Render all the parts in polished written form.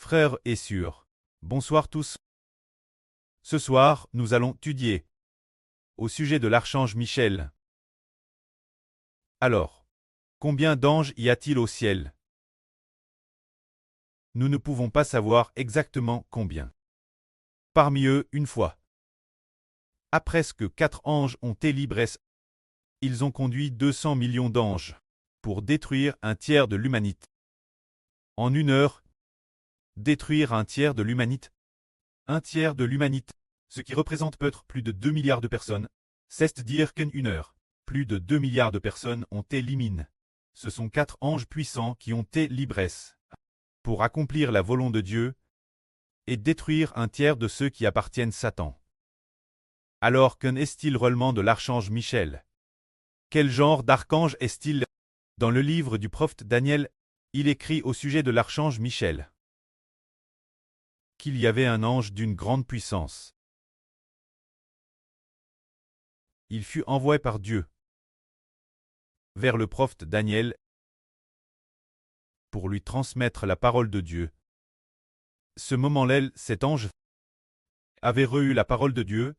Frères et sœurs, bonsoir tous. Ce soir, nous allons étudier au sujet de l'archange Michel. Alors, combien d'anges y a-t-il au ciel? Nous ne pouvons pas savoir exactement combien. Parmi eux, une fois, à presque 4 anges ont été libres. Ils ont conduit 200 millions d'anges pour détruire un tiers de l'humanité. En 1 heure, détruire un tiers de l'humanité. Un tiers de l'humanité, ce qui représente peut-être plus de 2 milliards de personnes. C'est-à-dire qu'en 1 heure, plus de 2 milliards de personnes ont été éliminées. Ce sont 4 anges puissants qui ont été libres pour accomplir la volonté de Dieu et détruire un tiers de ceux qui appartiennent à Satan. Alors qu'en est-il réellement de l'archange Michel? Quel genre d'archange est-il? Dans le livre du prophète Daniel, il écrit au sujet de l'archange Michel qu'il y avait un ange d'une grande puissance. Il fut envoyé par Dieu vers le prophète Daniel pour lui transmettre la parole de Dieu. Ce moment-là, cet ange avait reçu la parole de Dieu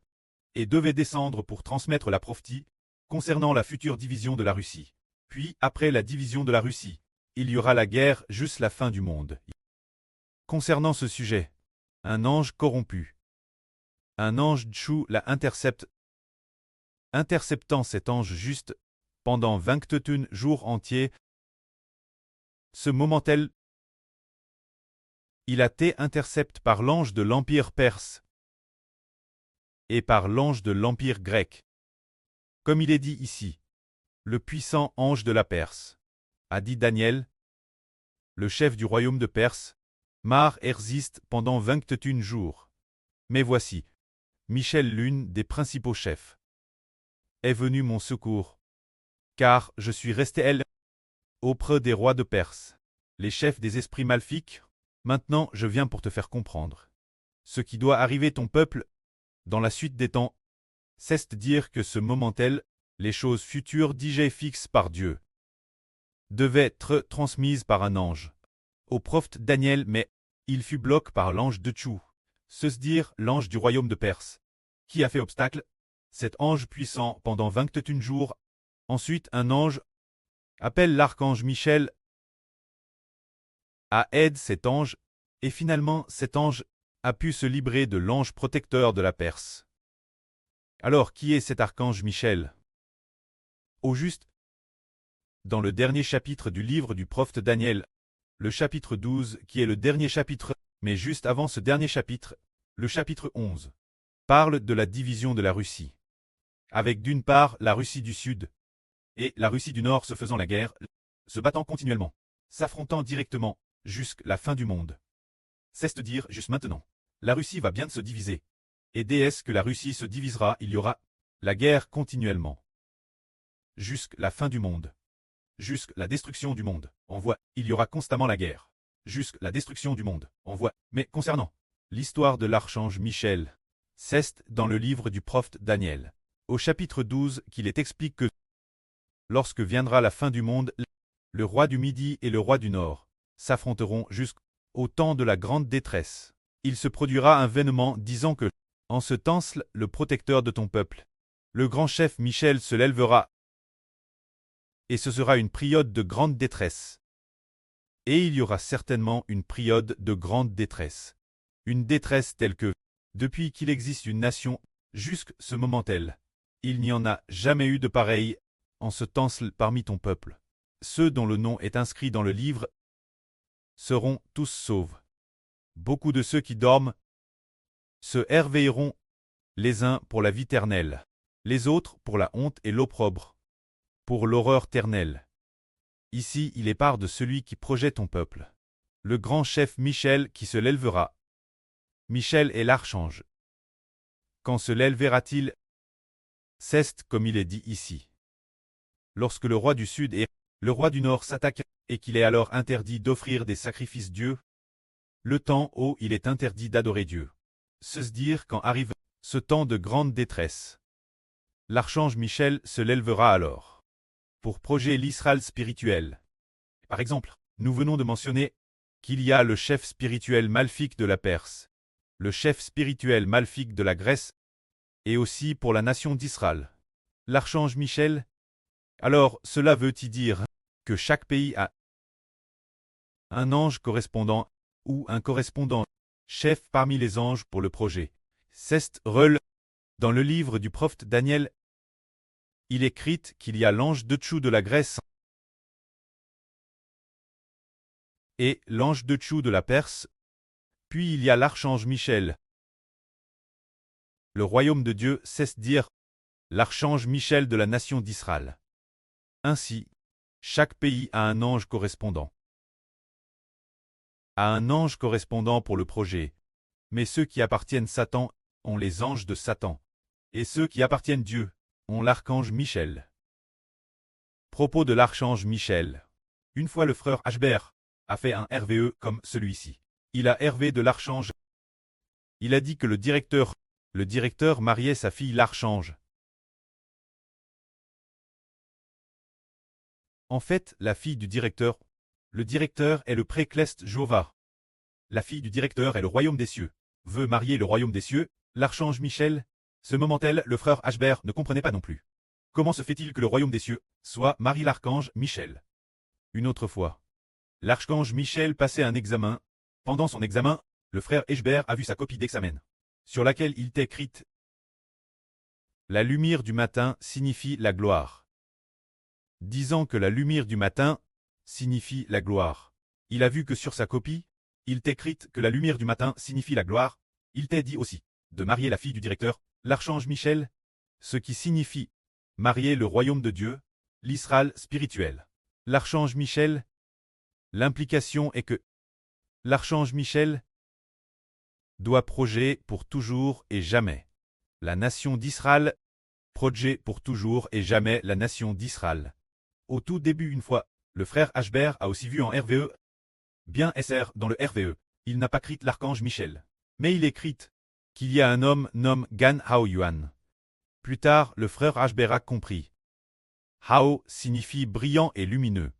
et devait descendre pour transmettre la prophétie concernant la future division de la Russie. Puis, après la division de la Russie, il y aura la guerre jusqu'à la fin du monde. Concernant ce sujet, un ange corrompu, un ange Tchou la intercepte, interceptant cet ange juste pendant 21 jours entiers. Ce moment-là, il a été intercepté par l'ange de l'Empire perse et par l'ange de l'Empire grec. Comme il est dit ici, le puissant ange de la Perse a dit Daniel, le chef du royaume de Perse, Mar résiste pendant 21 jours. Mais voici, Michel, l'une des principaux chefs, est venu mon secours, car je suis resté elle auprès des rois de Perse, les chefs des esprits maléfiques. Maintenant je viens pour te faire comprendre ce qui doit arriver ton peuple dans la suite des temps. C'est-à-dire que ce moment-là, les choses futures digées fixes par Dieu, devaient être transmises par un ange au prophète Daniel, mais il fut bloqué par l'ange de Tchou, c'est-à-dire l'ange du royaume de Perse, qui a fait obstacle, cet ange puissant pendant 21 jours. Ensuite un ange appelle l'archange Michel à aide cet ange, et finalement cet ange a pu se libérer de l'ange protecteur de la Perse. Alors qui est cet archange Michel? Au juste, dans le dernier chapitre du livre du prophète Daniel, le chapitre 12 qui est le dernier chapitre, mais juste avant ce dernier chapitre, le chapitre 11, parle de la division de la Russie, avec d'une part la Russie du Sud et la Russie du Nord se faisant la guerre, se battant continuellement, s'affrontant directement jusqu'à la fin du monde. C'est-à-dire juste maintenant. La Russie va bien se diviser. Et dès que la Russie se divisera, il y aura la guerre continuellement. Jusqu'à la fin du monde. Jusqu'à la destruction du monde. On voit, il y aura constamment la guerre. Jusqu'à la destruction du monde. On voit. Mais concernant l'histoire de l'archange Michel, c'est dans le livre du prophète Daniel, au chapitre 12, qu'il est expliqué que lorsque viendra la fin du monde, le roi du Midi et le roi du Nord s'affronteront jusqu'au temps de la grande détresse. Il se produira un événement disant que, en ce temps-là, le protecteur de ton peuple, le grand chef Michel se lèvera, et ce sera une période de grande détresse. Et il y aura certainement une période de grande détresse. Une détresse telle que, depuis qu'il existe une nation, jusqu'à ce moment-là, il n'y en a jamais eu de pareil en ce temps-là parmi ton peuple. Ceux dont le nom est inscrit dans le livre seront tous sauvés. Beaucoup de ceux qui dorment se réveilleront, les uns pour la vie éternelle, les autres pour la honte et l'opprobre, pour l'horreur éternelle. Ici il est part de celui qui projette ton peuple, le grand chef Michel qui se lèvera. Michel est l'archange. Quand se lèvera-t-il? C'est comme il est dit ici. Lorsque le roi du Sud et le roi du Nord s'attaquent, et qu'il est alors interdit d'offrir des sacrifices Dieu, le temps où il est interdit d'adorer Dieu. C'est-à-dire quand arrive ce temps de grande détresse. L'archange Michel se lèvera alors pour projeter l'Israël spirituel. Par exemple, nous venons de mentionner qu'il y a le chef spirituel maléfique de la Perse, le chef spirituel maléfique de la Grèce, et aussi pour la nation d'Israël. L'archange Michel? Alors, cela veut-il dire que chaque pays a un ange correspondant ou un correspondant chef parmi les anges pour le projet? C'est rel. Dans le livre du prophète Daniel, il est écrit qu'il y a l'ange de Tchou de la Grèce et l'ange de Tchou de la Perse, puis il y a l'archange Michel. Le royaume de Dieu cesse dire l'archange Michel de la nation d'Israël. Ainsi, chaque pays a un ange correspondant. A un ange correspondant pour le projet, mais ceux qui appartiennent Satan ont les anges de Satan, et ceux qui appartiennent Dieu ont l'archange Michel. Propos de l'archange Michel. Une fois le frère Ashbert a fait un RVE comme celui-ci. Il a RV de l'archange. Il a dit que le directeur mariait sa fille l'archange. En fait, la fille du directeur, le directeur est le précleste Jova. La fille du directeur est le royaume des cieux. Veut marier le royaume des cieux, l'archange Michel. Ce moment-là, le frère Ashbert ne comprenait pas non plus. Comment se fait-il que le royaume des cieux soit marie l'archange Michel? Une autre fois, l'archange Michel passait un examen. Pendant son examen, le frère Ashbert a vu sa copie d'examen, sur laquelle il était écrite « La lumière du matin signifie la gloire ». Disant que la lumière du matin signifie la gloire. Il a vu que sur sa copie, il était écrit que la lumière du matin signifie la gloire. Il t'est dit aussi de marier la fille du directeur, l'archange Michel, ce qui signifie marier le royaume de Dieu, l'Israël spirituel. L'archange Michel, l'implication est que l'archange Michel doit projet pour toujours et jamais. La nation d'Israël, projet pour toujours et jamais la nation d'Israël. Au tout début une fois, le frère Ashbert a aussi vu en RVE, bien SR dans le RVE, il n'a pas écrit l'archange Michel, mais il écrit qu'il y a un homme nommé Gan Hao Yuan. Plus tard, le frère Ashbert a compris. Hao signifie brillant et lumineux.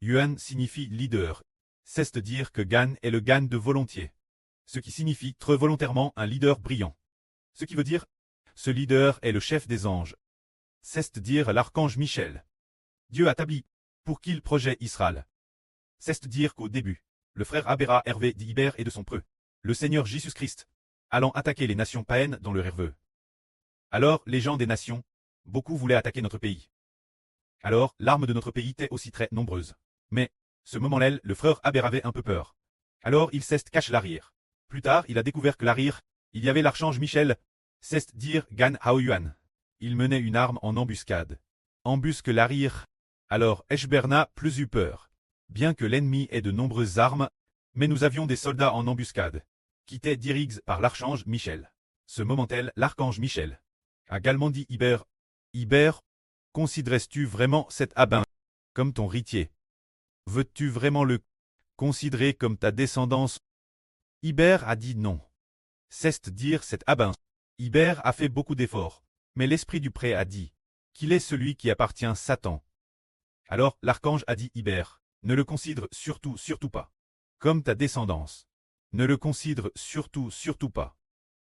Yuan signifie leader. C'est-à-dire que Gan est le Gan de volontiers. Ce qui signifie très volontairement un leader brillant. Ce qui veut dire, ce leader est le chef des anges. C'est-à-dire l'archange Michel. Dieu a établi pour qu'il projette Israël. C'est-à-dire qu'au début, le frère Abera Hervé d'Iber et de son preux, le Seigneur Jésus-Christ, allant attaquer les nations païennes dans le RVE. Alors, les gens des nations, beaucoup voulaient attaquer notre pays. Alors, l'arme de notre pays était aussi très nombreuse. Mais, ce moment-là, le frère Aber avait un peu peur. Alors, il s'est caché l'arrière. Plus tard, il a découvert que l'arrière, il y avait l'archange Michel, c'est-à-dire Gan Hao Yuan. Il menait une arme en embuscade. Embusque l'arrière. Alors, Ashbert n'a plus eu peur. Bien que l'ennemi ait de nombreuses armes, mais nous avions des soldats en embuscade, qui étaient dirigés par l'archange Michel. Ce moment-là, l'archange Michel a également dit Iber, considères-tu vraiment cet Abin comme ton héritier? Veux-tu vraiment le considérer comme ta descendance? Iber a dit non. C'est-à-dire cet Abin. Iber a fait beaucoup d'efforts, mais l'esprit du pré a dit qu'il est celui qui appartient à Satan. Alors l'archange a dit Iber, ne le considère surtout pas comme ta descendance. Ne le considère surtout pas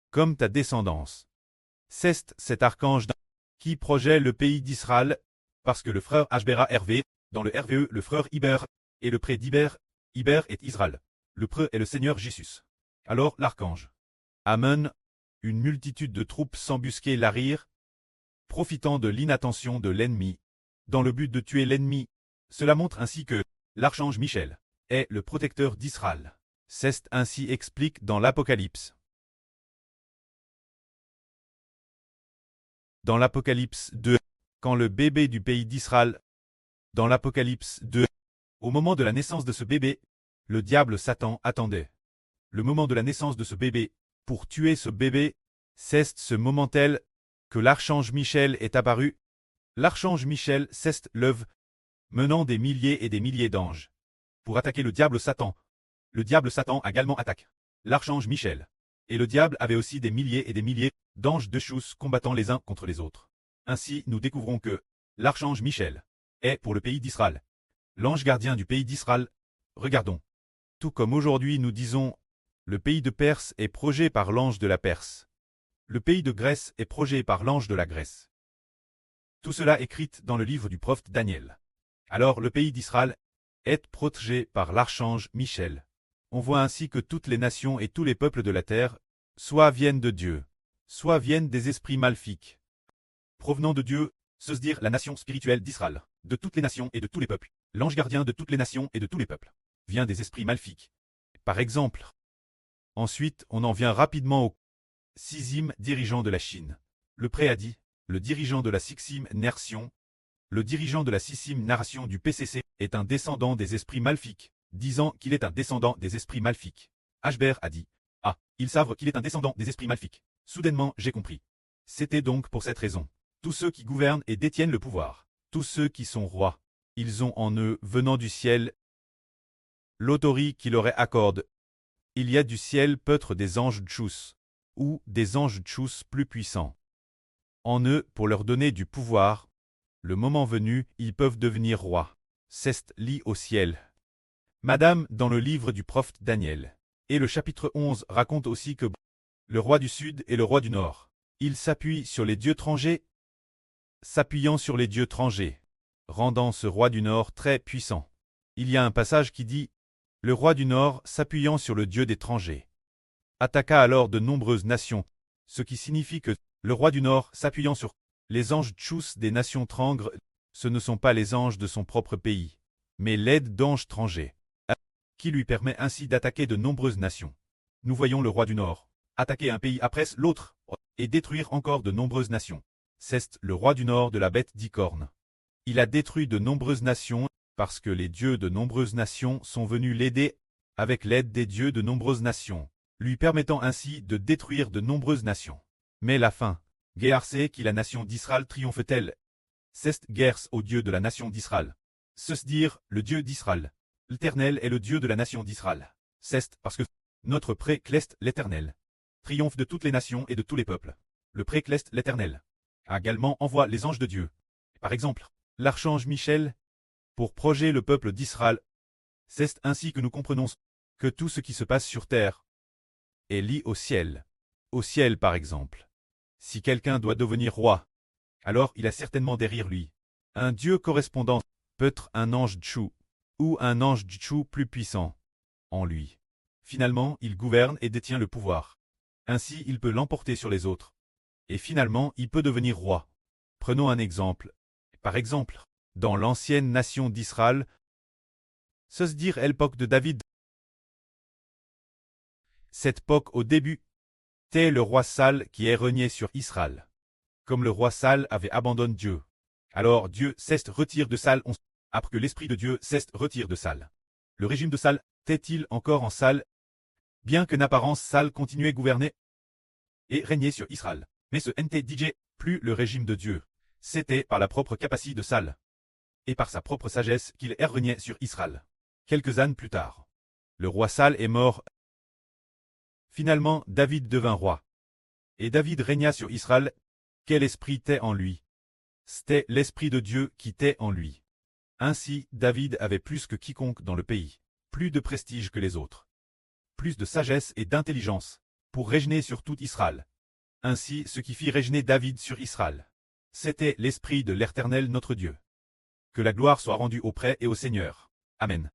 comme ta descendance. C'est cet archange qui projette le pays d'Israël, parce que le frère Ashbera Hervé, dans le RVE, le frère Iber, et le pré d'Iber, Iber est Israël. Le pré est le Seigneur Jésus. Alors l'archange amène une multitude de troupes s'embusquer l'arrière, profitant de l'inattention de l'ennemi, dans le but de tuer l'ennemi. Cela montre ainsi que l'archange Michel est le protecteur d'Israël. C'est ainsi explique dans l'Apocalypse. Dans l'Apocalypse 2, quand le bébé du pays d'Israël, dans l'Apocalypse 2, au moment de la naissance de ce bébé, le diable Satan attendait. Le moment de la naissance de ce bébé, pour tuer ce bébé, c'est ce moment tel que l'archange Michel est apparu. L'archange Michel c'est l'œuvre, menant des milliers et des milliers d'anges, pour attaquer le diable Satan. Le diable Satan également attaque l'archange Michel. Et le diable avait aussi des milliers et des milliers d'anges de choses combattant les uns contre les autres. Ainsi, nous découvrons que l'archange Michel est pour le pays d'Israël. L'ange gardien du pays d'Israël. Regardons. Tout comme aujourd'hui nous disons « Le pays de Perse est progé par l'ange de la Perse. Le pays de Grèce est progé par l'ange de la Grèce. » Tout cela écrit dans le livre du prophète Daniel. Alors le pays d'Israël est protégé par l'archange Michel. On voit ainsi que toutes les nations et tous les peuples de la terre, soit viennent de Dieu, soit viennent des esprits maléfiques. Provenant de Dieu, se dire la nation spirituelle d'Israël, de toutes les nations et de tous les peuples, l'ange gardien de toutes les nations et de tous les peuples, vient des esprits maléfiques. Par exemple. Ensuite, on en vient rapidement au 6e dirigeant de la Chine. Le préadit, le dirigeant de la 6e nation, le dirigeant de la 6e nation du PCC, est un descendant des esprits maléfiques, disant qu'il est un descendant des esprits maléfiques. Ashbert a dit « Ah, ils savent qu'il est un descendant des esprits maléfiques. Soudainement, j'ai compris. » C'était donc pour cette raison. Tous ceux qui gouvernent et détiennent le pouvoir, tous ceux qui sont rois, ils ont en eux, venant du ciel, l'autorité qui leur est accorde. Il y a du ciel peut-être des anges tchous, ou des anges tchous plus puissants. En eux, pour leur donner du pouvoir, le moment venu, ils peuvent devenir rois. C'est lit au ciel. Madame, dans le livre du prophète Daniel. Et le chapitre 11 raconte aussi que le roi du Sud et le roi du Nord, ils s'appuient sur les dieux étrangers, s'appuyant sur les dieux étrangers, rendant ce roi du Nord très puissant. Il y a un passage qui dit « Le roi du Nord, s'appuyant sur le dieu d'étrangers, attaqua alors de nombreuses nations, ce qui signifie que le roi du Nord, s'appuyant sur les anges tchous des nations trangres, ce ne sont pas les anges de son propre pays, mais l'aide d'anges étrangers, qui lui permet ainsi d'attaquer de nombreuses nations. Nous voyons le roi du Nord attaquer un pays après l'autre, et détruire encore de nombreuses nations. C'est le roi du Nord de la bête d'Icorne. Il a détruit de nombreuses nations, parce que les dieux de nombreuses nations sont venus l'aider, avec l'aide des dieux de nombreuses nations, lui permettant ainsi de détruire de nombreuses nations. Mais la fin, guerre c'est qui la nation d'Israël triomphe-t-elle? C'est guerre au Dieu de la nation d'Israël. Se dire, le Dieu d'Israël. L'Éternel est le Dieu de la nation d'Israël. C'est parce que notre précleste l'Éternel triomphe de toutes les nations et de tous les peuples. Le précleste l'Éternel également envoie les anges de Dieu. Par exemple, l'archange Michel, pour projeter le peuple d'Israël. C'est ainsi que nous comprenons que tout ce qui se passe sur terre est lié au ciel. Au ciel par exemple. Si quelqu'un doit devenir roi, alors il a certainement derrière lui un dieu correspondant, peut-être un ange tchou, ou un ange tchou plus puissant, en lui. Finalement, il gouverne et détient le pouvoir. Ainsi, il peut l'emporter sur les autres. Et finalement, il peut devenir roi. Prenons un exemple. Par exemple, dans l'ancienne nation d'Israël, se dire l'époque de David. Cette époque au début, était le roi Saül qui est régné sur Israël. Comme le roi Saül avait abandonné Dieu. Alors Dieu cesse retire de Saül, après que l'esprit de Dieu cesse retire de Saül. Le régime de Saül était-il encore en Saül, bien que n'apparence Saül continuait gouverner et régner sur Israël. Mais ce n'était plus le régime de Dieu. C'était par la propre capacité de Saül et par sa propre sagesse qu'il régnait sur Israël. Quelques années plus tard, le roi Saül est mort. Finalement, David devint roi. Et David régna sur Israël. Quel esprit était en lui? C'était l'esprit de Dieu qui était en lui. Ainsi, David avait plus que quiconque dans le pays, plus de prestige que les autres, plus de sagesse et d'intelligence, pour régner sur tout Israël. Ainsi, ce qui fit régner David sur Israël, c'était l'esprit de l'Éternel notre Dieu. Que la gloire soit rendue au près et au Seigneur. Amen.